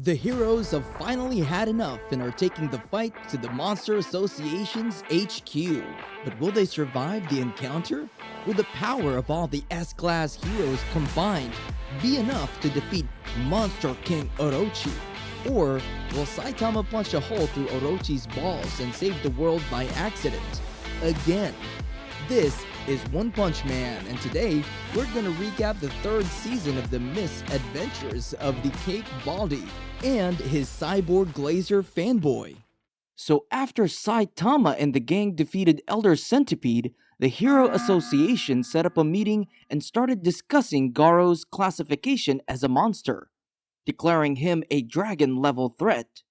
The heroes have finally had enough and are taking the fight to the Monster Association's HQ. But will they survive the encounter? Will the power of all the S-Class heroes combined be enough to defeat Monster King Orochi? Or will Saitama punch a hole through Orochi's balls and save the world by accident? Again. This is One Punch Man, and today we're gonna recap the third season of the misadventures of the Cape Baldy and his cyborg glazer fanboy. So after Saitama and the gang defeated Elder Centipede, the Hero Association set up a meeting and started discussing Garou's classification as a monster, declaring him a dragon-level threat.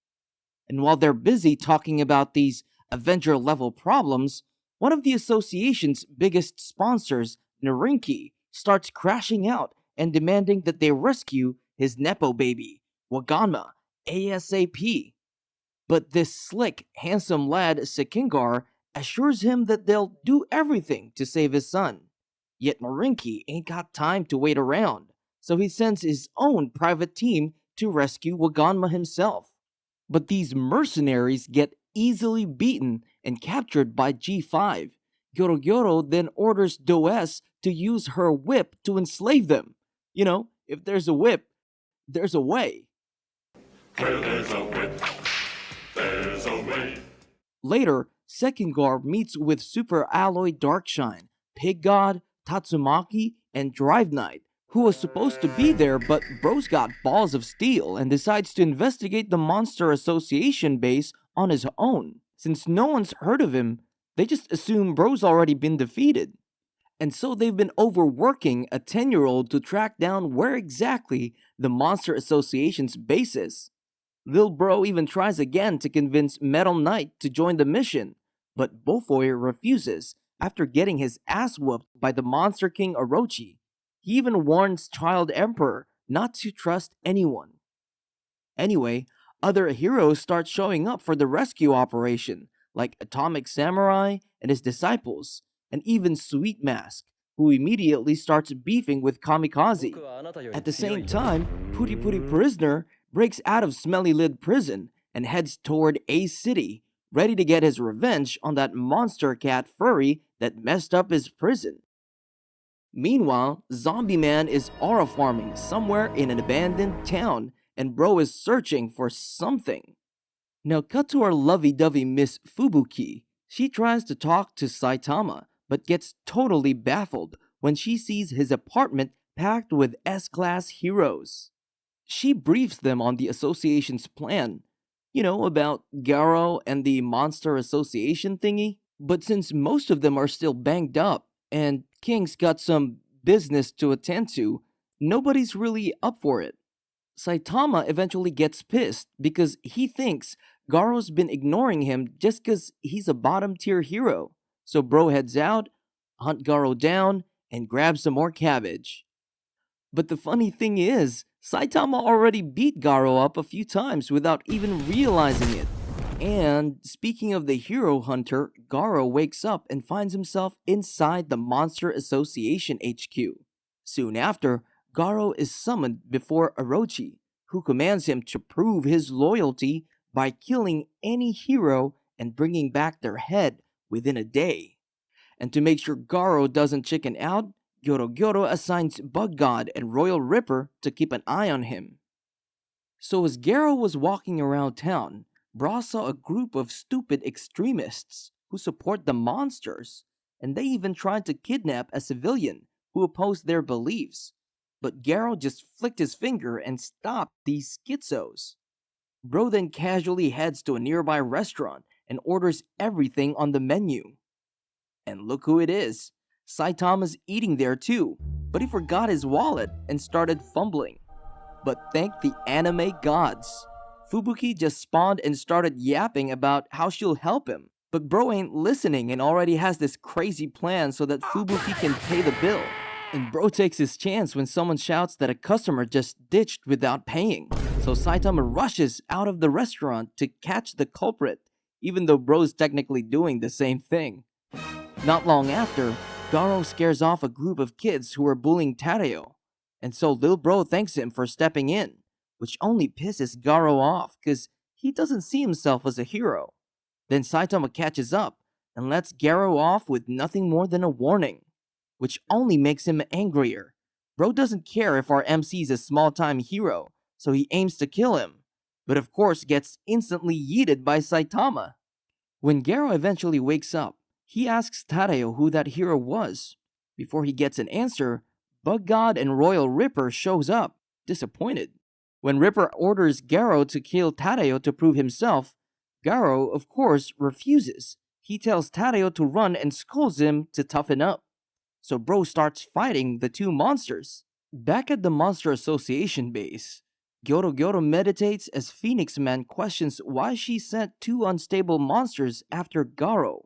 And while they're busy talking about these Avenger-level problems, one of the association's biggest sponsors, Narinki, starts crashing out and demanding that they rescue his Nepo baby, Waganma, ASAP. But this slick, handsome lad, Sekingar, assures him that they'll do everything to save his son. Yet Narinki ain't got time to wait around, so he sends his own private team to rescue Waganma himself. But these mercenaries get easily beaten and captured by G5. Gyoro then orders Does to use her whip to enslave them. You know, if there's a whip, there's a way. Where there's a whip, there's a way. Later, Sekingar meets with Super Alloy Darkshine, Pig God, Tatsumaki, and Drive Knight, who was supposed to be there, but bro's got balls of steel and decides to investigate the Monster Association base on his own. Since no one's heard of him, they just assume bro's already been defeated. And so they've been overworking a 10-year-old to track down where exactly the Monster Association's base is. Lil Bro even tries again to convince Metal Knight to join the mission, but Bofoy refuses after getting his ass whooped by the Monster King Orochi. He even warns Child Emperor not to trust anyone. Anyway, other heroes start showing up for the rescue operation, like Atomic Samurai and his disciples, and even Sweet Mask, who immediately starts beefing with Kamikaze. At the same time, Puri Puri Prisoner breaks out of Smelly Lid Prison and heads toward Ace City, ready to get his revenge on that monster cat furry that messed up his prison. Meanwhile, Zombie Man is aura farming somewhere in an abandoned town, and bro is searching for something. Now cut to our lovey-dovey Miss Fubuki. She tries to talk to Saitama, but gets totally baffled when she sees his apartment packed with S-Class heroes. She briefs them on the association's plan, about Garou and the Monster Association thingy. But since most of them are still banged up, and King's got some business to attend to, nobody's really up for it. Saitama eventually gets pissed because he thinks Garou's been ignoring him just because he's a bottom tier hero. So bro heads out, hunt Garou down, and grabs some more cabbage. But the funny thing is, Saitama already beat Garou up a few times without even realizing it. And speaking of the hero hunter, Garou wakes up and finds himself inside the Monster Association HQ. Soon after, Garou is summoned before Orochi, who commands him to prove his loyalty by killing any hero and bringing back their head within a day. And to make sure Garou doesn't chicken out, Gyoro assigns Bug God and Royal Ripper to keep an eye on him. So as Garou was walking around town, Bra saw a group of stupid extremists who support the monsters, and they even tried to kidnap a civilian who opposed their beliefs. But Garou just flicked his finger and stopped these schizos. Bro then casually heads to a nearby restaurant and orders everything on the menu. And look who it is. Saitama's eating there too, but he forgot his wallet and started fumbling. But thank the anime gods. Fubuki just spawned and started yapping about how she'll help him. But bro ain't listening and already has this crazy plan so that Fubuki can pay the bill. And bro takes his chance when someone shouts that a customer just ditched without paying. So Saitama rushes out of the restaurant to catch the culprit, even though bro's technically doing the same thing. Not long after, Garou scares off a group of kids who are bullying Tareo, and so Lil Bro thanks him for stepping in. which only pisses Garou off because he doesn't see himself as a hero. Then Saitama catches up and lets Garou off with nothing more than a warning, which only makes him angrier. Bro doesn't care if our MC's a small-time hero, so he aims to kill him, but of course gets instantly yeeted by Saitama. When Garou eventually wakes up, he asks Tadeo who that hero was. Before he gets an answer, Bug God and Royal Ripper shows up, disappointed. When Ripper orders Garou to kill Tadeo to prove himself, Garou, of course, refuses. He tells Tadeo to run and scolds him to toughen up. So Bro starts fighting the two monsters. Back at the Monster Association base, Gyoro meditates as Phoenix Man questions why she sent two unstable monsters after Garou.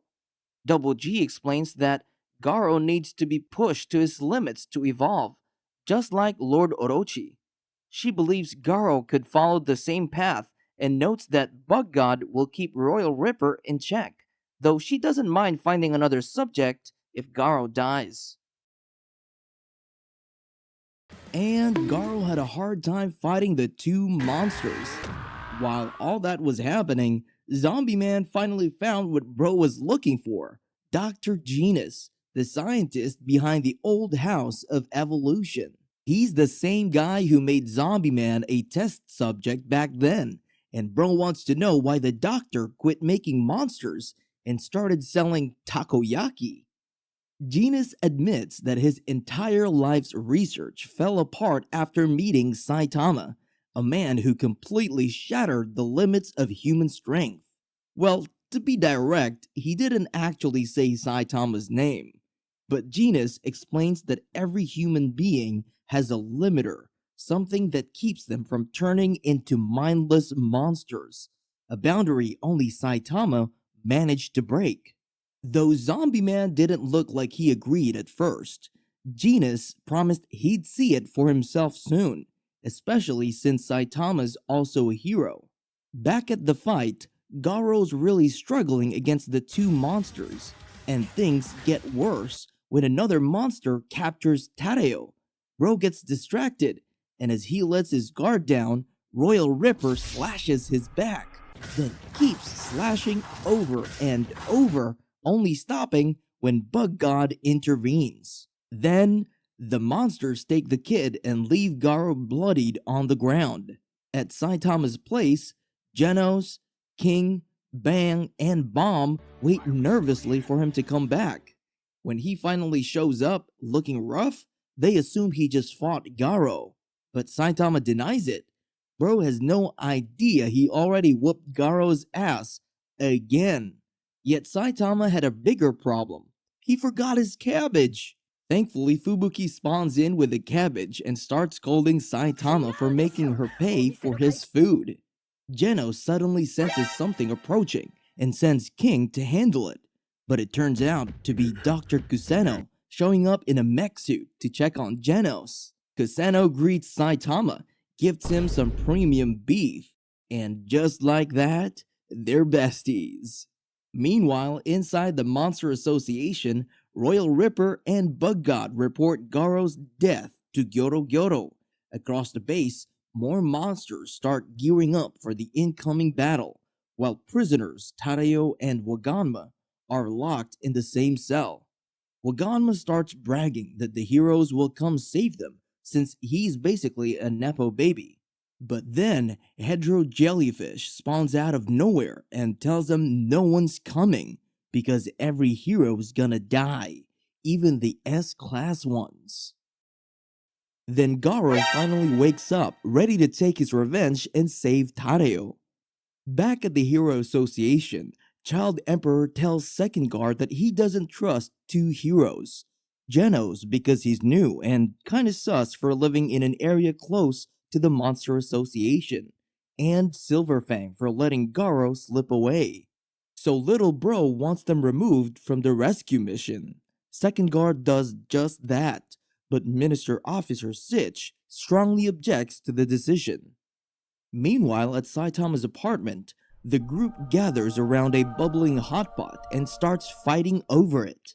Double G explains that Garou needs to be pushed to his limits to evolve, just like Lord Orochi. She believes Garou could follow the same path and notes that Bug God will keep Royal Ripper in check, though she doesn't mind finding another subject if Garou dies. And Garou had a hard time fighting the two monsters. While all that was happening, Zombie Man finally found what Bro was looking for: Dr. Genos, the scientist behind the old house of evolution. He's the same guy who made Zombie Man a test subject back then, and Bro wants to know why the doctor quit making monsters and started selling takoyaki. Genos admits that his entire life's research fell apart after meeting Saitama, a man who completely shattered the limits of human strength. Well, to be direct, he didn't actually say Saitama's name, but Genos explains that every human being has a limiter, something that keeps them from turning into mindless monsters, a boundary only Saitama managed to break. Though Zombie Man didn't look like he agreed at first, Genos promised he'd see it for himself soon, especially since Saitama's also a hero. Back at the fight, Garou's really struggling against the two monsters, and things get worse when another monster captures Tadeo. Bro gets distracted, and as he lets his guard down, Royal Ripper slashes his back, then keeps slashing over and over, only stopping when Bug God intervenes. Then, the monsters take the kid and leave Garou bloodied on the ground. At Saitama's place, Genos, King, Bang, and Bomb wait nervously for him to come back. When he finally shows up, looking rough, they assume he just fought Garou, but Saitama denies it. Bro has no idea he already whooped Garou's ass again. Yet Saitama had a bigger problem. He forgot his cabbage. Thankfully, Fubuki spawns in with a cabbage and starts scolding Saitama for making her pay for his food. Genos suddenly senses something approaching and sends King to handle it, but it turns out to be Dr. Kuseno showing up in a mech suit to check on Genos. Kuseno greets Saitama, gives him some premium beef, and just like that, they're besties. Meanwhile, inside the Monster Association, Royal Ripper and Bug God report Garou's death to Gyoro. Across the base, more monsters start gearing up for the incoming battle, while prisoners Tadeo and Waganma are locked in the same cell. Waganma starts bragging that the heroes will come save them, since he's basically a Nepo baby. But then, Hedro Jellyfish spawns out of nowhere and tells them no one's coming, because every hero's gonna die, even the S-class ones. Then Garou finally wakes up, ready to take his revenge and save Tadeo. Back at the Hero Association, Child Emperor tells Second Guard that he doesn't trust two heroes. Genos because he's new and kinda sus for living in an area close to the Monster Association, and Silverfang for letting Garou slip away. So Little Bro wants them removed from the rescue mission. Second Guard does just that, but Minister Officer Sitch strongly objects to the decision. Meanwhile, at Saitama's apartment, the group gathers around a bubbling hotpot and starts fighting over it,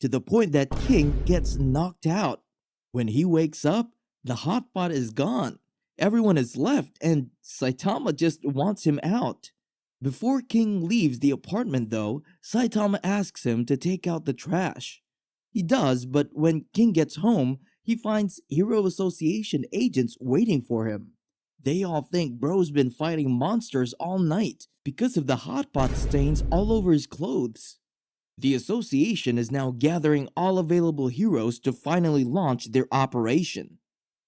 to the point that King gets knocked out. When he wakes up, the hotpot is gone, Everyone is left, and Saitama just wants him out. Before King leaves the apartment, though, Saitama asks him to take out the trash. He does, but when King gets home, he finds Hero Association agents waiting for him. They all think Bro's been fighting monsters all night because of the hot pot stains all over his clothes. The association is now gathering all available heroes to finally launch their operation.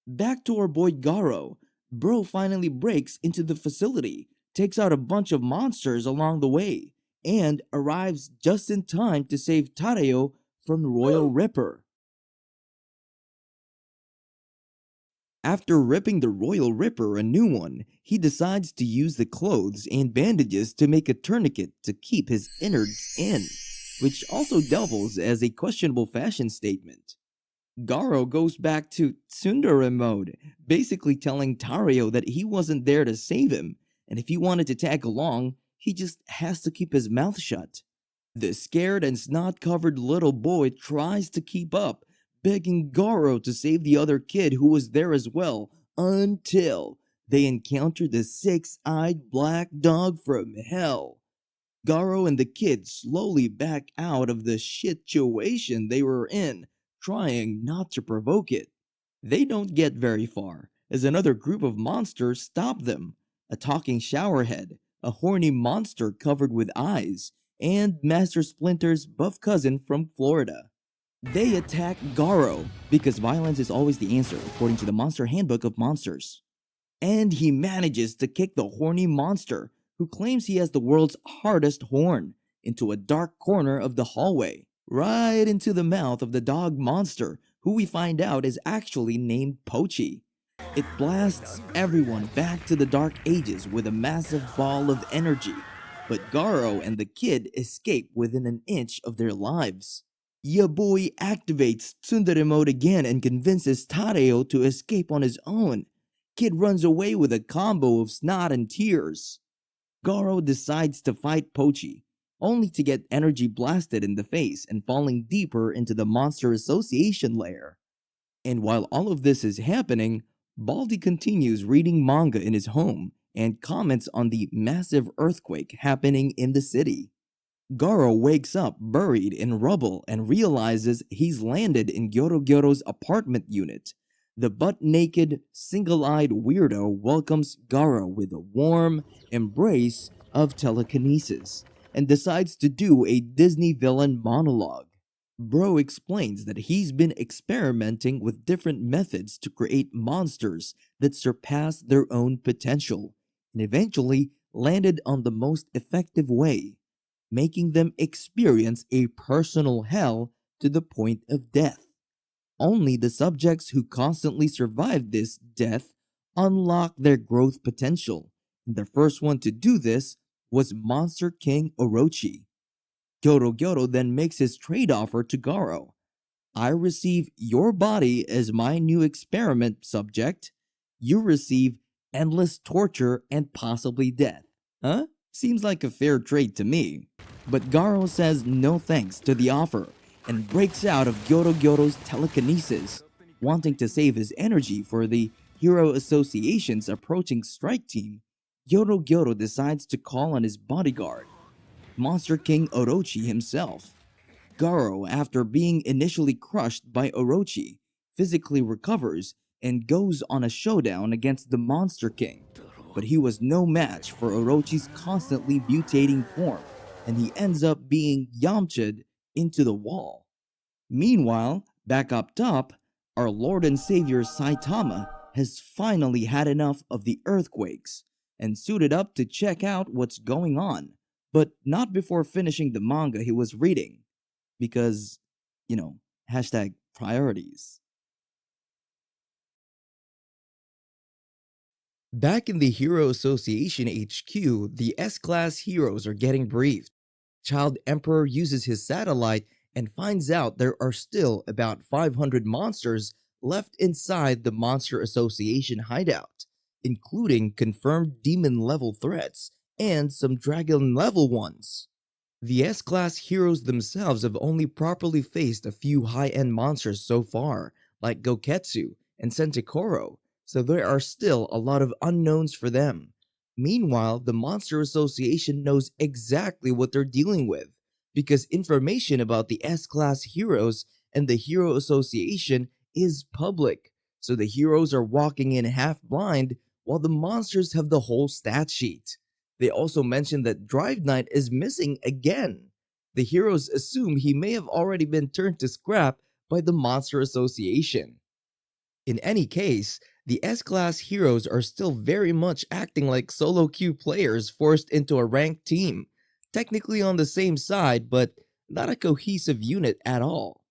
Back to our boy Garou, Bro finally breaks into the facility, takes out a bunch of monsters along the way, and arrives just in time to save Tareo from Royal Ripper. After ripping the Royal Ripper a new one, he decides to use the clothes and bandages to make a tourniquet to keep his innards in, which also doubles as a questionable fashion statement. Garou goes back to tsundere mode, basically telling Tareo that he wasn't there to save him, and if he wanted to tag along, he just has to keep his mouth shut. The scared and snot-covered little boy tries to keep up, begging Garou to save the other kid who was there as well, until they encounter the six-eyed black dog from hell. Garou and the kid slowly back out of the situation they were in, trying not to provoke it. They don't get very far, as another group of monsters stop them. A talking showerhead, a horny monster covered with eyes, and Master Splinter's buff cousin from Florida. They attack Garou, because violence is always the answer, according to the Monster Handbook of Monsters. And he manages to kick the horny monster, who claims he has the world's hardest horn, into a dark corner of the hallway, right into the mouth of the dog monster, who we find out is actually named Pochi. It blasts everyone back to the Dark Ages with a massive ball of energy, but Garou and the kid escape within an inch of their lives. Ya boy activates tsundere mode again and convinces Tareo to escape on his own. Kid runs away with a combo of snot and tears. Garou decides to fight Pochi, only to get energy blasted in the face and falling deeper into the Monster Association lair. And while all of this is happening, Baldi continues reading manga in his home and comments on the massive earthquake happening in the city. Garou wakes up buried in rubble and realizes he's landed in Gyoro's apartment unit. The butt-naked, single-eyed weirdo welcomes Garou with a warm embrace of telekinesis and decides to do a Disney villain monologue. Bro explains that he's been experimenting with different methods to create monsters that surpass their own potential, and eventually landed on the most effective way, making them experience a personal hell to the point of death. Only the subjects who constantly survive this death unlock their growth potential, and the first one to do this was Monster King Orochi. Gyoro then makes his trade offer to Garou. I receive your body as my new experiment subject. You receive endless torture and possibly death. Huh? Seems like a fair trade to me. But Garou says no thanks to the offer and breaks out of Gyoro's telekinesis, wanting to save his energy for the Hero Association's approaching strike team. Gyoro decides to call on his bodyguard, Monster King Orochi himself. Garou, after being initially crushed by Orochi, physically recovers and goes on a showdown against the Monster King. But he was no match for Orochi's constantly mutating form, and he ends up being Yamcha'd into the wall. Meanwhile, back up top, our Lord and Savior Saitama has finally had enough of the earthquakes and suited up to check out what's going on, but not before finishing the manga he was reading, because, hashtag priorities. Back in the Hero Association HQ, the S-Class heroes are getting briefed. Child Emperor uses his satellite and finds out there are still about 500 monsters left inside the Monster Association hideout, including confirmed demon-level threats and some dragon-level ones. The S-Class heroes themselves have only properly faced a few high-end monsters so far, like Goketsu and Sentikoro, so there are still a lot of unknowns for them. Meanwhile, the Monster Association knows exactly what they're dealing with, because information about the S-Class heroes and the Hero Association is public, so the heroes are walking in half blind while the monsters have the whole stat sheet. They also mention that Drive Knight is missing again. The heroes assume he may have already been turned to scrap by the Monster Association. In any case, the S-Class heroes are still very much acting like solo queue players forced into a ranked team, technically on the same side, but not a cohesive unit at all.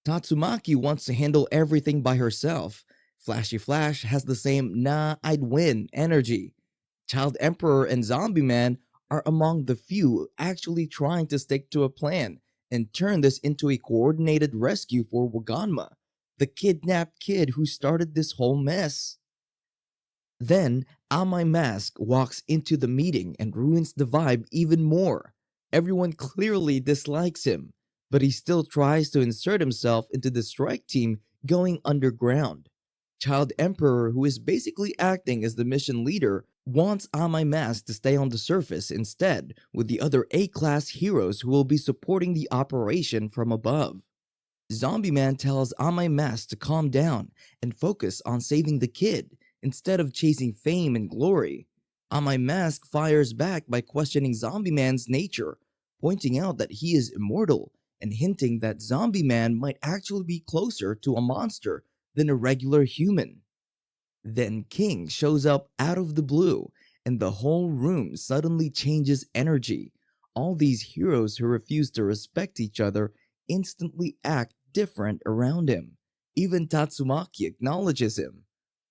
Tatsumaki wants to handle everything by herself. Flashy Flash has the same nah, I'd win energy. Child Emperor and Zombie Man are among the few actually trying to stick to a plan and turn this into a coordinated rescue for Waganma, the kidnapped kid who started this whole mess. Then, Amai Mask walks into the meeting and ruins the vibe even more. Everyone clearly dislikes him, but he still tries to insert himself into the strike team going underground. Child Emperor, who is basically acting as the mission leader, wants Amai Mask to stay on the surface instead with the other A-class heroes who will be supporting the operation from above. Zombie Man tells Amai Mask to calm down and focus on saving the kid instead of chasing fame and glory. Amai Mask fires back by questioning Zombie Man's nature, pointing out that he is immortal and hinting that Zombie Man might actually be closer to a monster than a regular human. Then King shows up out of the blue, and the whole room suddenly changes energy. All these heroes who refuse to respect each other instantly act different around him. Even Tatsumaki acknowledges him.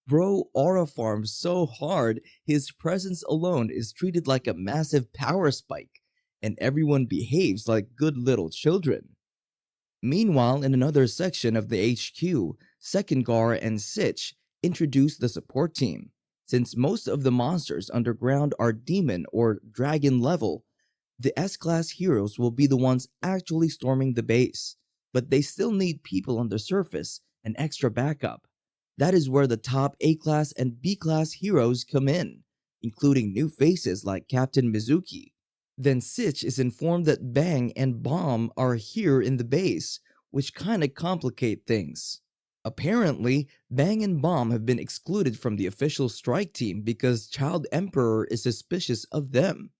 Bro aura farms so hard, his presence alone is treated like a massive power spike, and everyone behaves like good little children. Meanwhile, in another section of the HQ, Second Gar and Sitch introduce the support team. Since most of the monsters underground are demon or dragon level, the S-Class heroes will be the ones actually storming the base, but they still need people on the surface and extra backup. That is where the top A-Class and B-Class heroes come in, including new faces like Captain Mizuki. Then Sitch is informed that Bang and Bomb are here in the base, which kinda complicate things. Apparently, Bang and Bomb have been excluded from the official strike team because Child Emperor is suspicious of them.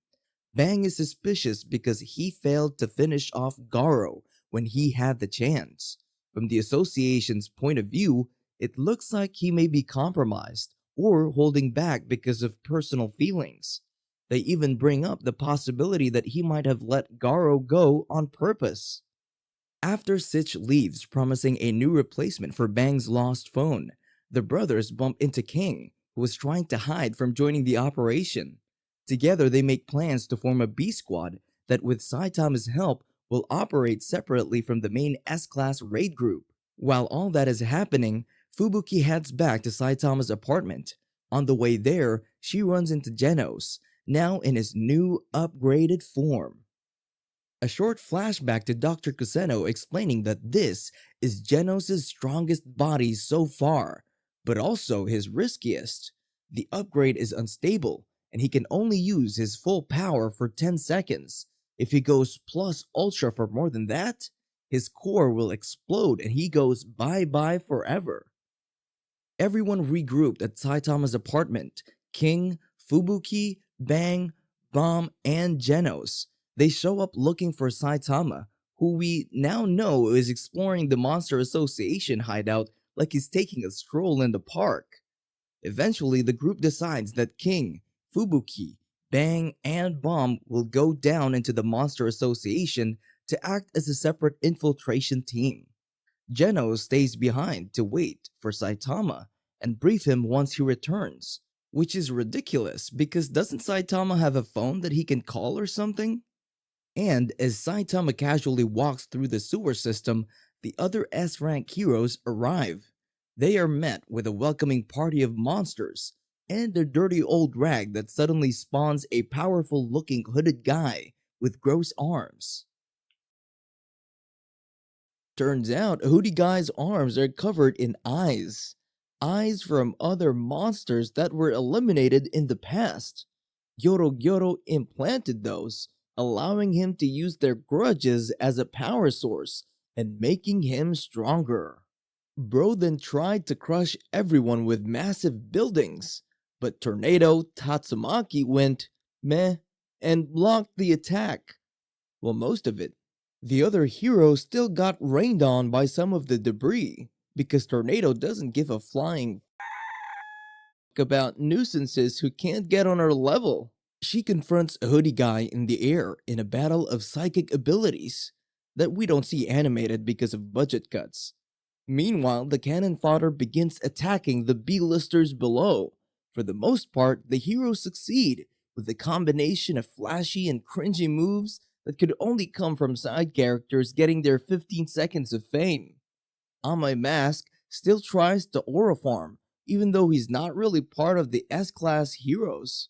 Bang is suspicious because he failed to finish off Garou when he had the chance. From the association's point of view, it looks like he may be compromised or holding back because of personal feelings. They even bring up the possibility that he might have let Garou go on purpose. After Sitch leaves promising a new replacement for Bang's lost phone, the brothers bump into King, who was trying to hide from joining the operation. Together, they make plans to form a B squad that, with Saitama's help, will operate separately from the main S-Class raid group. While all that is happening, Fubuki heads back to Saitama's apartment. On the way there, she runs into Genos, now in his new, upgraded form. A short flashback to Dr. Kuseno explaining that this is Genos' strongest body so far, but also his riskiest. The upgrade is unstable, and he can only use his full power for 10 seconds. If he goes plus ultra for more than that, his core will explode and he goes bye-bye forever. Everyone regrouped at Saitama's apartment. King, Fubuki, Bang, Bomb, and Genos. They show up looking for Saitama, who we now know is exploring the Monster Association hideout like he's taking a stroll in the park. Eventually, the group decides that King, Fubuki, Bang, and Bomb will go down into the Monster Association to act as a separate infiltration team. Genos stays behind to wait for Saitama and brief him once he returns, which is ridiculous because doesn't Saitama have a phone that he can call or something? And as Saitama casually walks through the sewer system, the other S-rank heroes arrive. They are met with a welcoming party of monsters and a dirty old rag that suddenly spawns a powerful looking hooded guy with gross arms. Turns out, Hoodie Guy's arms are covered in eyes. eyes from other monsters that were eliminated in the past. Gyoro implanted those, allowing him to use their grudges as a power source and making him stronger. Bro then tried to crush everyone with massive buildings, but Tornado Tatsumaki went meh and blocked the attack. Well, most of it. The other heroes still got rained on by some of the debris, because Tornado doesn't give a flying about nuisances who can't get on her level. She confronts a hoodie guy in the air in a battle of psychic abilities that we don't see animated because of budget cuts. Meanwhile, the cannon fodder begins attacking the B-listers below. For the most part, the heroes succeed with a combination of flashy and cringy moves that could only come from side characters getting their 15 seconds of fame. On My Mask still tries to aura farm, even though he's not really part of the S-class heroes.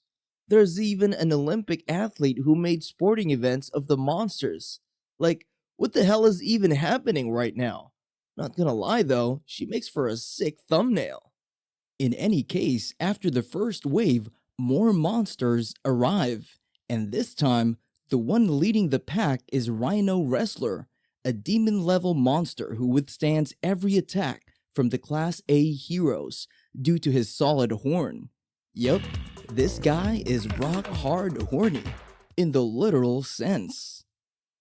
There's even an Olympic athlete who made sporting events of the monsters. Like, what the hell is even happening right now? Not gonna lie though, she makes for a sick thumbnail. In any case, after the first wave, more monsters arrive, and this time, the one leading the pack is Rhino Wrestler, a demon-level monster who withstands every attack from the Class A heroes due to his solid horn. Yup, this guy is rock hard horny, in the literal sense.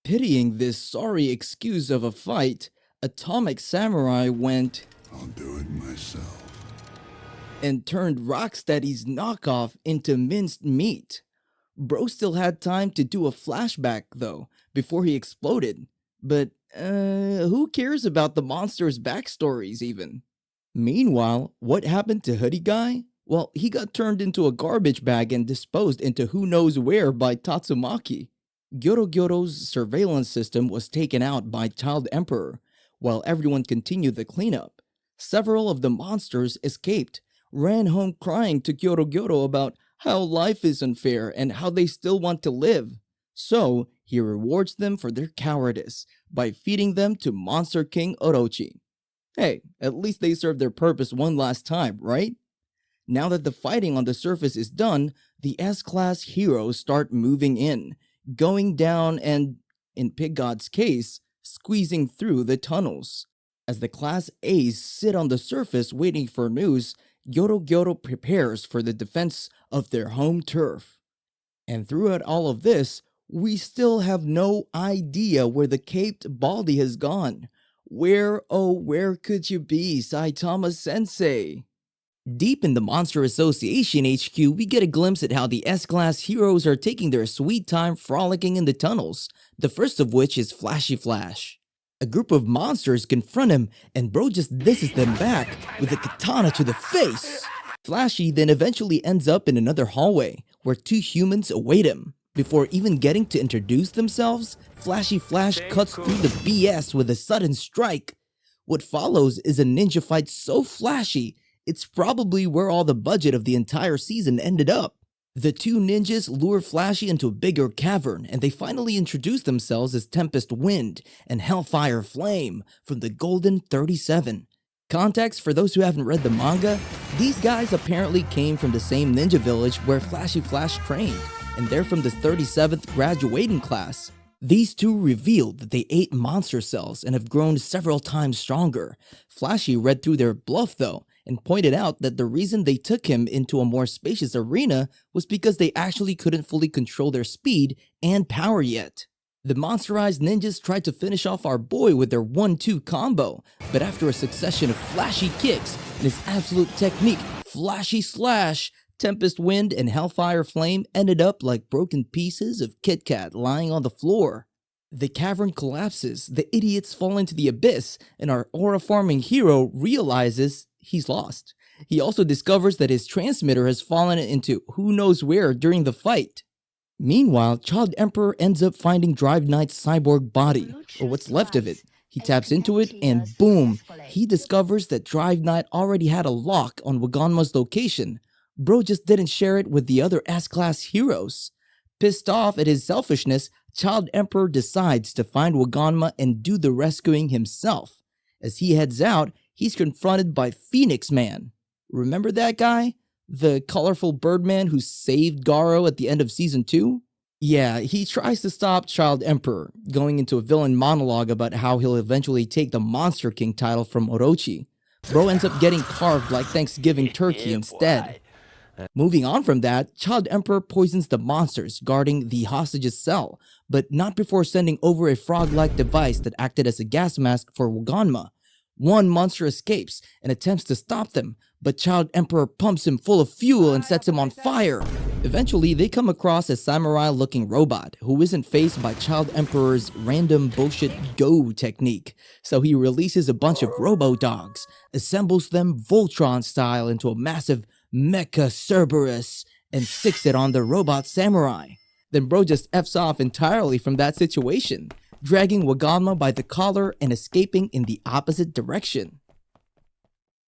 Pitying this sorry excuse of a fight, Atomic Samurai went, I'll do it myself. and turned Rocksteady's knockoff into minced meat. Bro still had time to do a flashback though, before he exploded. But, who cares about the monster's backstories even? Meanwhile, what happened to Hoodie Guy? Well, he got turned into a garbage bag and disposed into who knows where by Tatsumaki. Gyoro's surveillance system was taken out by Child Emperor, while everyone continued the cleanup. Several of the monsters escaped, ran home crying to Gyoro about how life is unfair and how they still want to live. So, he rewards them for their cowardice by feeding them to Monster King Orochi. Hey, at least they served their purpose one last time, right? Now that the fighting on the surface is done, the S-class heroes start moving in, going down and, in Pig God's case, squeezing through the tunnels. As the Class A's sit on the surface waiting for news, Gyoro prepares for the defense of their home turf. And throughout all of this, we still have no idea where the caped Baldy has gone. Where, oh, where could you be, Saitama Sensei? Deep in the Monster Association HQ, we get a glimpse at how the S-Class heroes are taking their sweet time frolicking in the tunnels, the first of which is Flashy Flash. A group of monsters confront him, and Bro just disses them back with a katana to the face. Flashy then eventually ends up in another hallway, where two humans await him. Before even getting to introduce themselves, Flashy Flash cuts through the BS with a sudden strike. What follows is a ninja fight so flashy, it's probably where all the budget of the entire season ended up. The two ninjas lure Flashy into a bigger cavern, and they finally introduce themselves as Tempest Wind and Hellfire Flame from the Golden 37. Context for those who haven't read the manga, these guys apparently came from the same ninja village where Flashy Flash trained, and they're from the 37th graduating class. These two revealed that they ate monster cells and have grown several times stronger. Flashy read through their bluff though, and pointed out that the reason they took him into a more spacious arena was because they actually couldn't fully control their speed and power yet. The monsterized ninjas tried to finish off our boy with their 1-2 combo, but after a succession of flashy kicks and his absolute technique, Flashy Slash, Tempest Wind and Hellfire Flame ended up like broken pieces of Kit Kat lying on the floor. The cavern collapses, the idiots fall into the abyss, and our aura-farming hero realizes he's lost. He also discovers that his transmitter has fallen into who knows where during the fight. Meanwhile, Child Emperor ends up finding Drive Knight's cyborg body, or what's left of it. He taps into it, and boom, he discovers that Drive Knight already had a lock on Waganma's location. Bro just didn't share it with the other S-Class heroes. Pissed off at his selfishness, Child Emperor decides to find Waganma and do the rescuing himself. As he heads out, he's confronted by Phoenix Man. Remember that guy? The colorful birdman who saved Garou at the end of season 2? Yeah, he tries to stop Child Emperor, going into a villain monologue about how he'll eventually take the Monster King title from Orochi. Bro ends up getting carved like Thanksgiving turkey instead. Moving on from that, Child Emperor poisons the monsters guarding the hostage's cell, but not before sending over a frog-like device that acted as a gas mask for Waganma. One monster escapes and attempts to stop them, but Child Emperor pumps him full of fuel and sets him on fire. Eventually, they come across a samurai-looking robot who isn't faced by Child Emperor's random bullshit go technique, so he releases a bunch of robo-dogs, assembles them Voltron style into a massive Mecha Cerberus, and sticks it on the robot samurai. Then bro just F's off entirely from that situation, dragging Waganma by the collar and escaping in the opposite direction.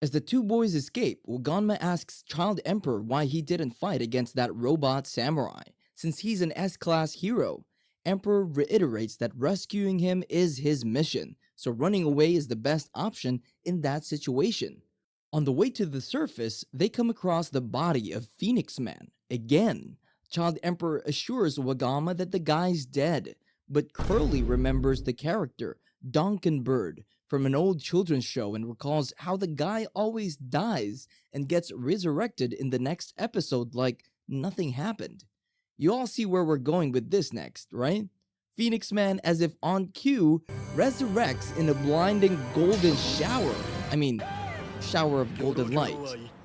As the two boys escape, Waganma asks Child Emperor why he didn't fight against that robot samurai, since he's an S-class hero. Emperor reiterates that rescuing him is his mission, so running away is the best option in that situation. On the way to the surface, they come across the body of Phoenix Man. Again, Child Emperor assures Waganma that the guy's dead, but Curly remembers the character, Donkenbird, from an old children's show and recalls how the guy always dies and gets resurrected in the next episode like nothing happened. You all see where we're going with this next, right? Phoenix Man, as if on cue, resurrects in a blinding golden shower. Shower of golden light.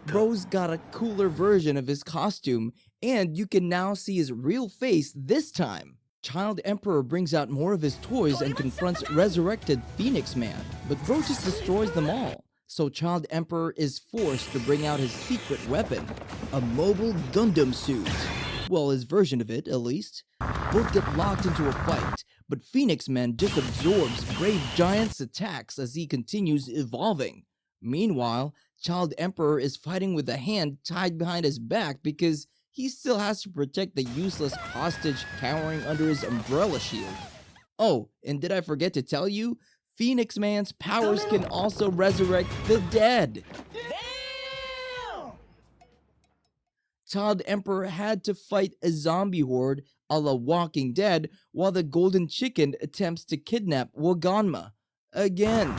Bro's got a cooler version of his costume, and you can now see his real face this time. Child Emperor brings out more of his toys and confronts resurrected Phoenix Man, but Bro just destroys them all. So Child Emperor is forced to bring out his secret weapon, a mobile Gundam suit. Well, his version of it, at least. Both get locked into a fight, but Phoenix Man just absorbs Brave Giant's attacks as he continues evolving. Meanwhile, Child Emperor is fighting with a hand tied behind his back because he still has to protect the useless hostage cowering under his umbrella shield. Oh, and did I forget to tell you? Phoenix Man's powers can also resurrect the dead. Damn! Child Emperor had to fight a zombie horde a la Walking Dead while the Golden Chicken attempts to kidnap Waganma. Again.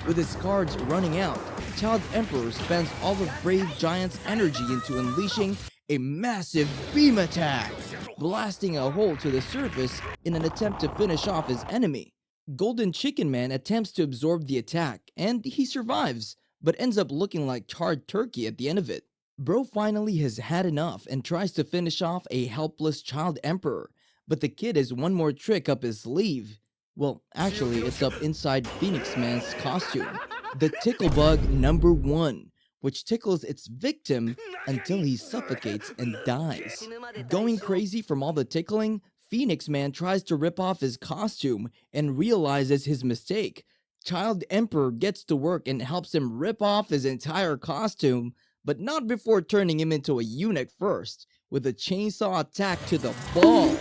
With his cards running out, Child Emperor spends all of Brave Giant's energy into unleashing a massive beam attack, blasting a hole to the surface in an attempt to finish off his enemy. Golden Chicken Man attempts to absorb the attack, and he survives, but ends up looking like charred turkey at the end of it. Bro finally has had enough and tries to finish off a helpless Child Emperor, but the kid has one more trick up his sleeve. Well, actually, it's up inside Phoenix Man's costume. The Tickle Bug number 1, which tickles its victim until he suffocates and dies. Going crazy from all the tickling, Phoenix Man tries to rip off his costume and realizes his mistake. Child Emperor gets to work and helps him rip off his entire costume, but not before turning him into a eunuch first, with a chainsaw attack to the balls.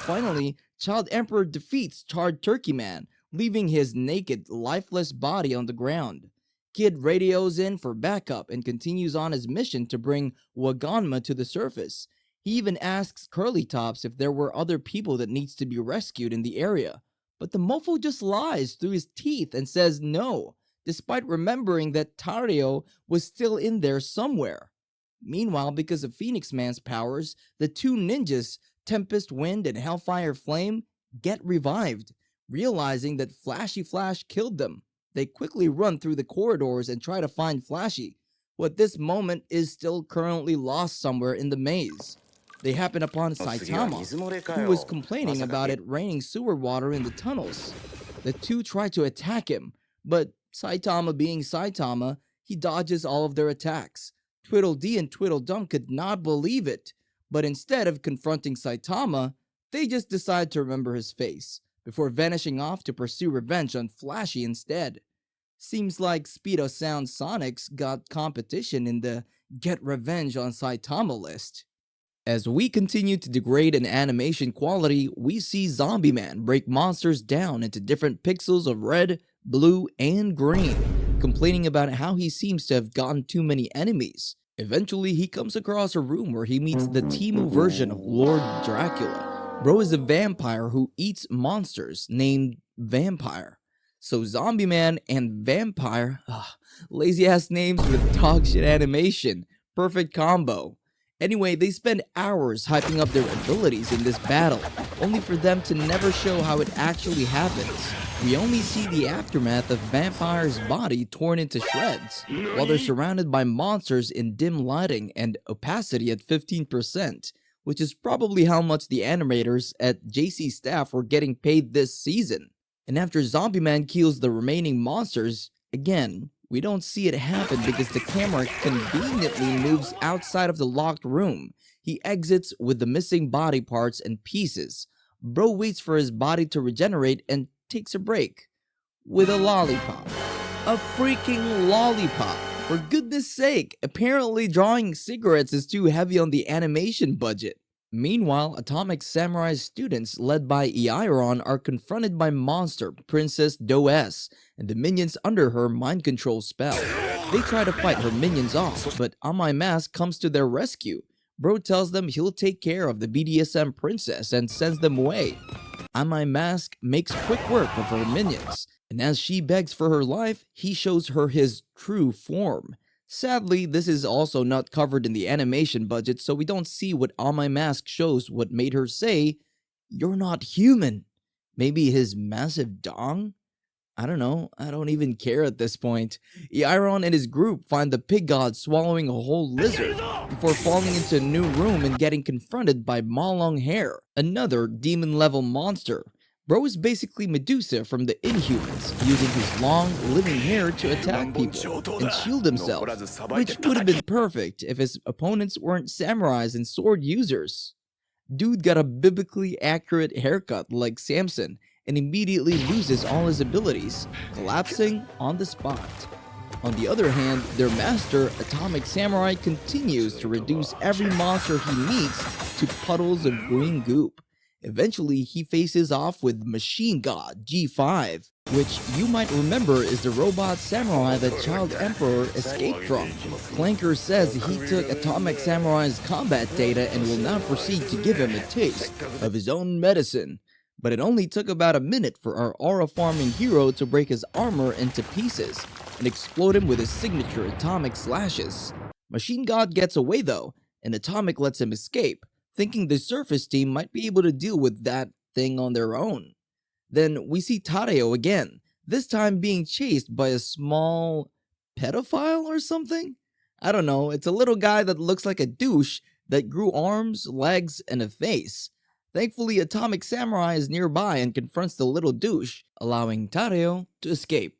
Finally, Child Emperor defeats Charred Turkey Man, leaving his naked, lifeless body on the ground. Kid radios in for backup and continues on his mission to bring Waganma to the surface. He even asks Curly Tops if there were other people that needs to be rescued in the area. But the mofo just lies through his teeth and says no, despite remembering that Tario was still in there somewhere. Meanwhile, because of Phoenix Man's powers, the two ninjas, Tempest Wind and Hellfire Flame, get revived. Realizing that Flashy Flash killed them, they quickly run through the corridors and try to find Flashy, who at this moment is still currently lost somewhere in the maze. They happen upon Saitama, who was complaining about it raining sewer water in the tunnels. The two try to attack him, but Saitama being Saitama, he dodges all of their attacks. Tweedledee and Tweedledum could not believe it, but instead of confronting Saitama, they just decide to remember his face, before vanishing off to pursue revenge on Flashy instead. Seems like Speedo Sound Sonics got competition in the Get Revenge on Saitama list. As we continue to degrade in animation quality, we see Zombie Man break monsters down into different pixels of red, blue, and green, complaining about how he seems to have gotten too many enemies. Eventually, he comes across a room where he meets the Timu version of Lord Dracula. Bro is a vampire who eats monsters named Vampire. So Zombie Man and Vampire, lazy ass names with dog shit animation. Perfect combo. Anyway, they spend hours hyping up their abilities in this battle, only for them to never show how it actually happens. We only see the aftermath of Vampire's body torn into shreds, while they're surrounded by monsters in dim lighting and opacity at 15%, which is probably how much the animators at JC staff were getting paid this season. And after Zombie Man kills the remaining monsters, again, we don't see it happen because the camera conveniently moves outside of the locked room. He exits with the missing body parts and pieces. Bro waits for his body to regenerate and takes a break. With a lollipop. A freaking lollipop! For goodness sake, apparently drawing cigarettes is too heavy on the animation budget. Meanwhile, Atomic Samurai's students, led by Iairon, are confronted by Monster, Princess Does, and the minions under her mind control spell. They try to fight her minions off, but Amai Mask comes to their rescue. Bro tells them he'll take care of the BDSM princess and sends them away. Amai Mask makes quick work of her minions, and as she begs for her life, he shows her his true form. Sadly, this is also not covered in the animation budget, so we don't see what Amai Mask shows what made her say, "You're not human." Maybe his massive dong? I don't know, I don't even care at this point. Iairon and his group find the pig god swallowing a whole lizard, before falling into a new room and getting confronted by Malong Hair, another demon-level monster. Bro is basically Medusa from the Inhumans, using his long, living hair to attack people and shield himself, which would have been perfect if his opponents weren't samurais and sword users. Dude got a biblically accurate haircut like Samson and immediately loses all his abilities, collapsing on the spot. On the other hand, their master, Atomic Samurai, continues to reduce every monster he meets to puddles of green goop. Eventually, he faces off with Machine God G5, which you might remember is the robot samurai that Child Emperor escaped from. Clanker says he took Atomic Samurai's combat data and will now proceed to give him a taste of his own medicine. But it only took about a minute for our aura-farming hero to break his armor into pieces and explode him with his signature atomic slashes. Machine God gets away though, and Atomic lets him escape, thinking the surface team might be able to deal with that thing on their own. Then we see Tadeo again, this time being chased by a small pedophile or something? I don't know, it's a little guy that looks like a douche that grew arms, legs, and a face. Thankfully, Atomic Samurai is nearby and confronts the little douche, allowing Tadeo to escape.